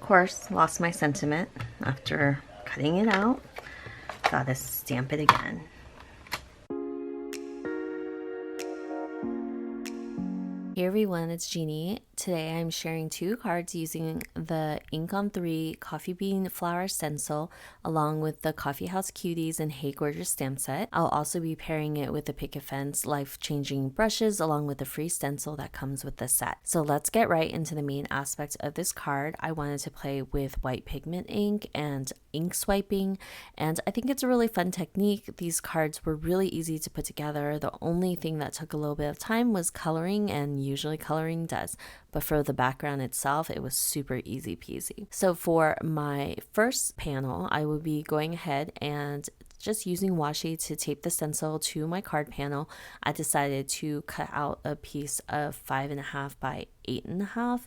course, lost my sentiment after cutting it out. Gotta stamp it again. Hey everyone, it's Jeannie. Today I'm sharing 2 cards using the Ink on 3 Coffee Bean Flower Stencil along with the Coffee House Cuties and Hey Gorgeous stamp set. I'll also be pairing it with the Picket life-changing brushes along with the free stencil that comes with the set. So let's get right into the main aspects of this card. I wanted to play with white pigment ink and ink swiping, and I think it's a really fun technique. These cards were really easy to put together. The only thing that took a little bit of time was coloring, and usually coloring does. But for the background itself, it was super easy peasy. So for my first panel, I will be going ahead and just using washi to tape the stencil to my card panel. I decided to cut out a piece of 5.5 by 8.5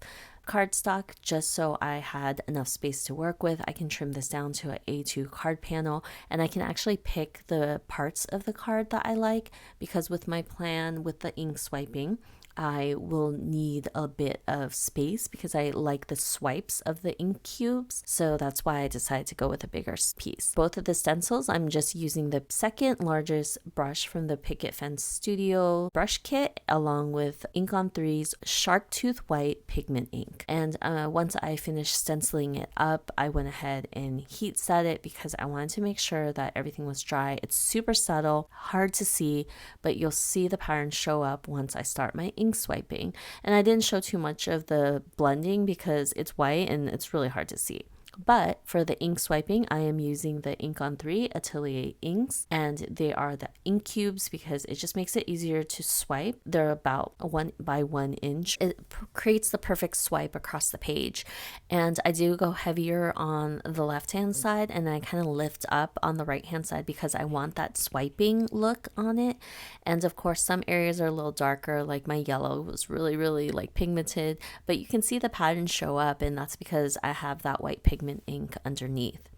cardstock just so I had enough space to work with. I can trim this down to an A2 card panel, and I can actually pick the parts of the card that I like, because with my plan with the ink swiping, I will need a bit of space because I like the swipes of the ink cubes. So that's why I decided to go with a bigger piece. Both of the stencils, I'm just using the second largest brush from the Picket Studio brush kit along with Ink on 3's Shark Tooth White pigment ink. And once I finished stenciling it up, I went ahead and heat set it because I wanted to make sure that everything was dry. It's super subtle, hard to see, but you'll see the pattern show up once I start my ink swiping. And I didn't show too much of the blending because it's white and it's really hard to see. But for the ink swiping, I am using the Ink on 3 Atelier inks, and they are the ink cubes because it just makes it easier to swipe. They're about 1 by 1 inch. It creates the perfect swipe across the page. And I do go heavier on the left hand side, and I kind of lift up on the right hand side because I want that swiping look on it. And of course, some areas are a little darker, like my yellow was really like pigmented, but you can see the pattern show up, and that's because I have that white pigment ink underneath.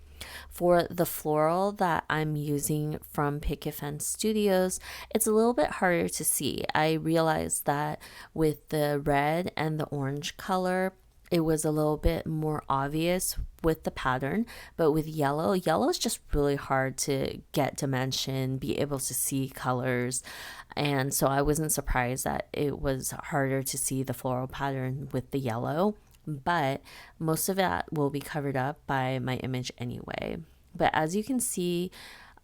For the floral that I'm using from Picket Studios, it's a little bit harder to see. I realized that with the red and the orange color, it was a little bit more obvious with the pattern, but with yellow is just really hard to get dimension, be able to see colors. And so I wasn't surprised that it was harder to see the floral pattern with the yellow. But most of that will be covered up by my image anyway. But as you can see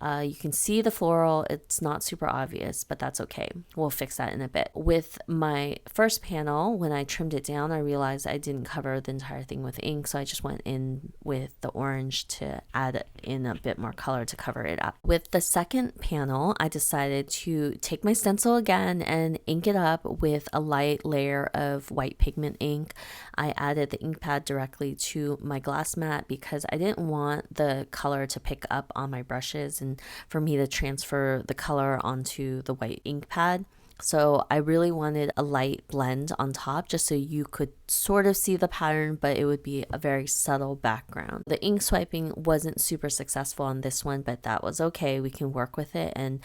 the floral. It's not super obvious, but that's okay. We'll fix that in a bit. With my first panel, when I trimmed it down, I realized I didn't cover the entire thing with ink, so I just went in with the orange to add in a bit more color to cover it up. With the second panel, I decided to take my stencil again and ink it up with a light layer of white pigment ink. I added the ink pad directly to my glass mat because I didn't want the color to pick up on my brushes and for me to transfer the color onto the white ink pad. So I really wanted a light blend on top just so you could sort of see the pattern, but it would be a very subtle background. The ink swiping wasn't super successful on this one, but that was okay. We can work with it and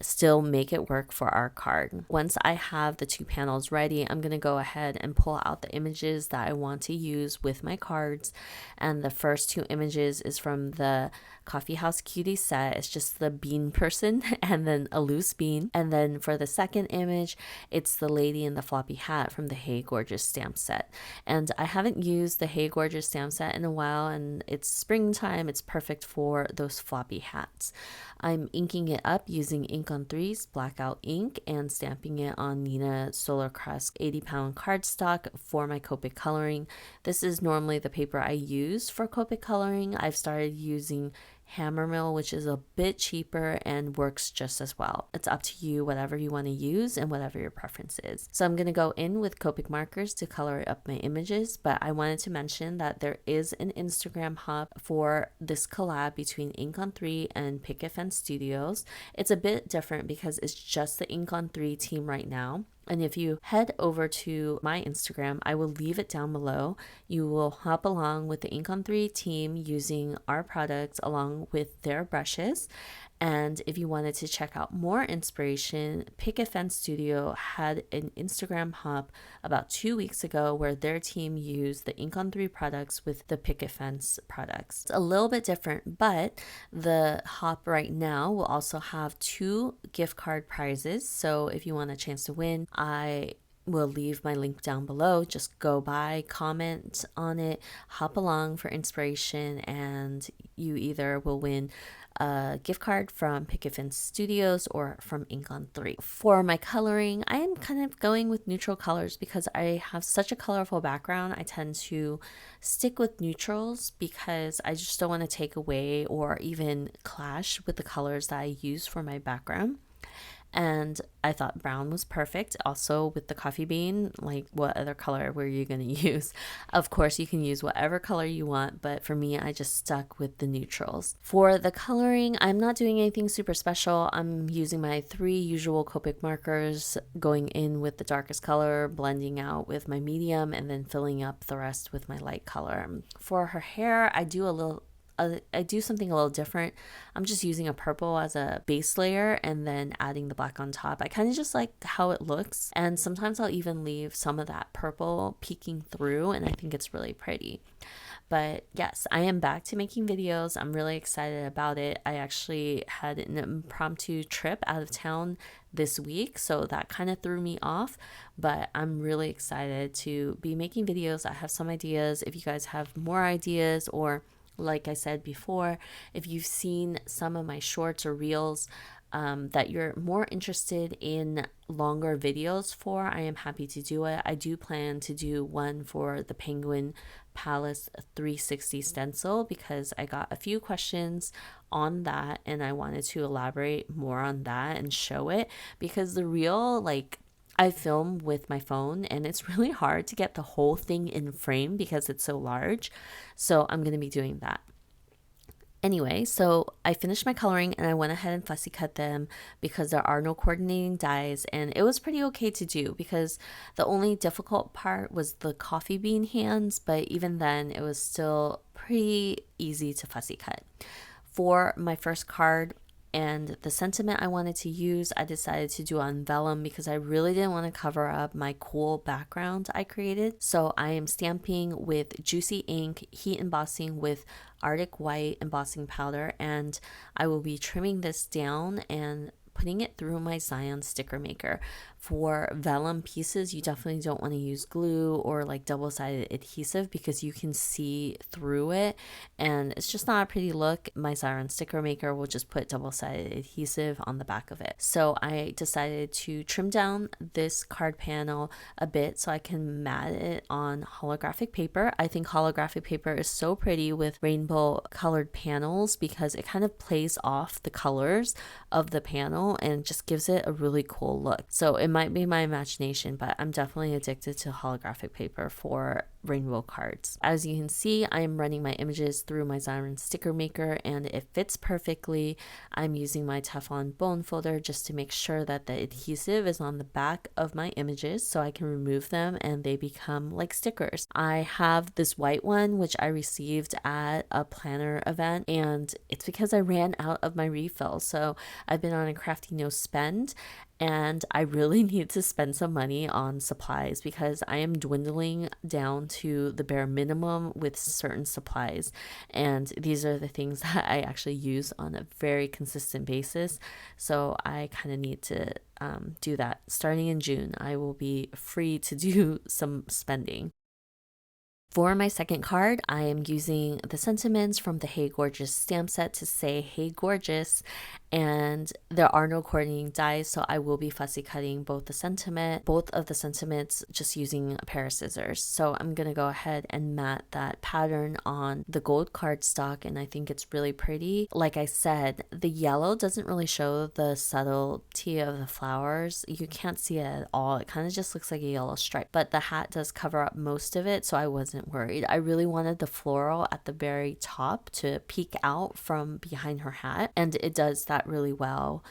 still make it work for our card. Once I have the 2 panels ready, I'm going to go ahead and pull out the images that I want to use with my cards. And the first 2 images is from the Coffee House Cutie set. It's just the bean person and then a loose bean. And then for the second image, it's the lady in the floppy hat from the Hey Gorgeous stamp set. And I haven't used the Hey Gorgeous stamp set in a while, and it's springtime. It's perfect for those floppy hats. I'm inking it up using Ink on 3's Blackout Ink and stamping it on Nina Solar Crest 80-pound cardstock for my Copic coloring. This is normally the paper I use for Copic coloring. I've started using Hammermill, which is a bit cheaper and works just as well. It's up to you, whatever you want to use and whatever your preference is. So I'm going to go in with Copic markers to color up my images, but I wanted to mention that there is an Instagram hub for this collab between Ink on 3 and Picket Studios. It's a bit different because it's just the Ink on 3 team right now. And if you head over to my Instagram, I will leave it down below. You will hop along with the Ink on 3 team using our products along with their brushes. And if you wanted to check out more inspiration, Picket Studio had an Instagram hop about 2 weeks ago where their team used the Ink on 3 products with the Picket Fence products. It's a little bit different, but the hop right now will also have 2 gift card prizes. So if you want a chance to win, I will leave my link down below. Just go by, comment on it, hop along for inspiration, and you either will win a gift card from Picket Fence Studios or from Ink on 3. For my coloring, I am kind of going with neutral colors because I have such a colorful background. I tend to stick with neutrals because I just don't want to take away or even clash with the colors that I use for my background. And I thought brown was perfect. Also with the coffee bean, like what other color were you going to use? Of course, you can use whatever color you want, but for me, I just stuck with the neutrals. For the coloring, I'm not doing anything super special. I'm using my 3 usual Copic markers, going in with the darkest color, blending out with my medium, and then filling up the rest with my light color. For her hair, I do something a little different. I'm just using a purple as a base layer and then adding the black on top. I kind of just like how it looks, and sometimes I'll even leave some of that purple peeking through, and I think it's really pretty. But yes, I am back to making videos. I'm really excited about it. I actually had an impromptu trip out of town this week, so that kind of threw me off, but I'm really excited to be making videos. I have some ideas. If you guys have more ideas, or like I said before, if you've seen some of my shorts or reels that you're more interested in longer videos for, I am happy to do it. I do plan to do one for the Penguin Palace 360 stencil because I got a few questions on that and I wanted to elaborate more on that and show it, because the reel, like, I film with my phone and it's really hard to get the whole thing in frame because it's so large. So I'm going to be doing that. Anyway, so I finished my coloring and I went ahead and fussy cut them because there are no coordinating dies, and it was pretty okay to do because the only difficult part was the coffee bean hands, but even then it was still pretty easy to fussy cut. For my first card, and the sentiment I wanted to use, I decided to do on vellum because I really didn't want to cover up my cool background I created. So I am stamping with Juicy ink, heat embossing with Artic white embossing powder, and I will be trimming this down and putting it through my Xyron sticker maker. For vellum pieces, you definitely don't want to use glue or like double-sided adhesive because you can see through it and it's just not a pretty look. My Xyron sticker maker will just put double-sided adhesive on the back of it. So I decided to trim down this card panel a bit so I can mat it on holographic paper. I think holographic paper is so pretty with rainbow colored panels because it kind of plays off the colors of the panel and just gives it a really cool look. So it might be my imagination, but I'm definitely addicted to holographic paper for rainbow cards. As you can see, I am running my images through my Xyron sticker maker and it fits perfectly. I'm using my Teflon bone folder just to make sure that the adhesive is on the back of my images so I can remove them and they become like stickers. I have this white one which I received at a planner event, and it's because I ran out of my refill. So I've been on a crafty no spend and I really need to spend some money on supplies because I am dwindling down to the bare minimum with certain supplies, and these are the things that I actually use on a very consistent basis. So I kind of need to do that. Starting in June, I will be free to do some spending. For my second card, I am using the sentiments from the Hey Gorgeous stamp set to say Hey Gorgeous, and there are no coordinating dies, so I will be fussy cutting both of the sentiments just using a pair of scissors. So I'm going to go ahead and mat that pattern on the gold cardstock, and I think it's really pretty. Like I said, the yellow doesn't really show the subtlety of the flowers. You can't see it at all. It kind of just looks like a yellow stripe, but the hat does cover up most of it, so I wasn't worried. I really wanted the floral at the very top to peek out from behind her hat, and it does that really well.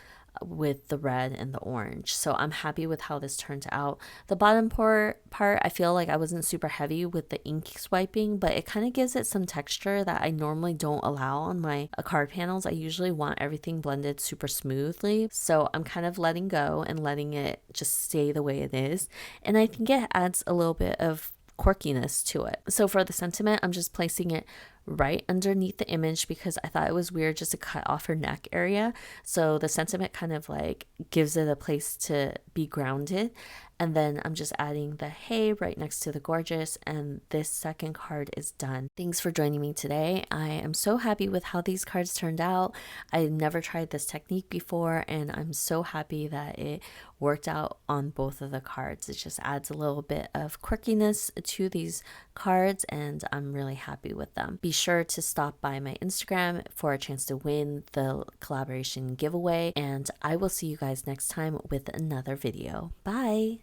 with the red and the orange. So I'm happy with how this turned out. The bottom part, I feel like I wasn't super heavy with the ink swiping, but it kind of gives it some texture that I normally don't allow on my card panels. I usually want everything blended super smoothly. So I'm kind of letting go and letting it just stay the way it is. And I think it adds a little bit of quirkiness to it. So for the sentiment, I'm just placing it right underneath the image because I thought it was weird just to cut off her neck area. So the sentiment kind of like gives it a place to be grounded. And then I'm just adding the hey right next to the gorgeous, and this second card is done. Thanks for joining me today. I am so happy with how these cards turned out. I never tried this technique before, and I'm so happy that it worked out on both of the cards. It just adds a little bit of quirkiness to these cards, and I'm really happy with them. Be sure to stop by my Instagram for a chance to win the collaboration giveaway, and I will see you guys next time with another video. Bye!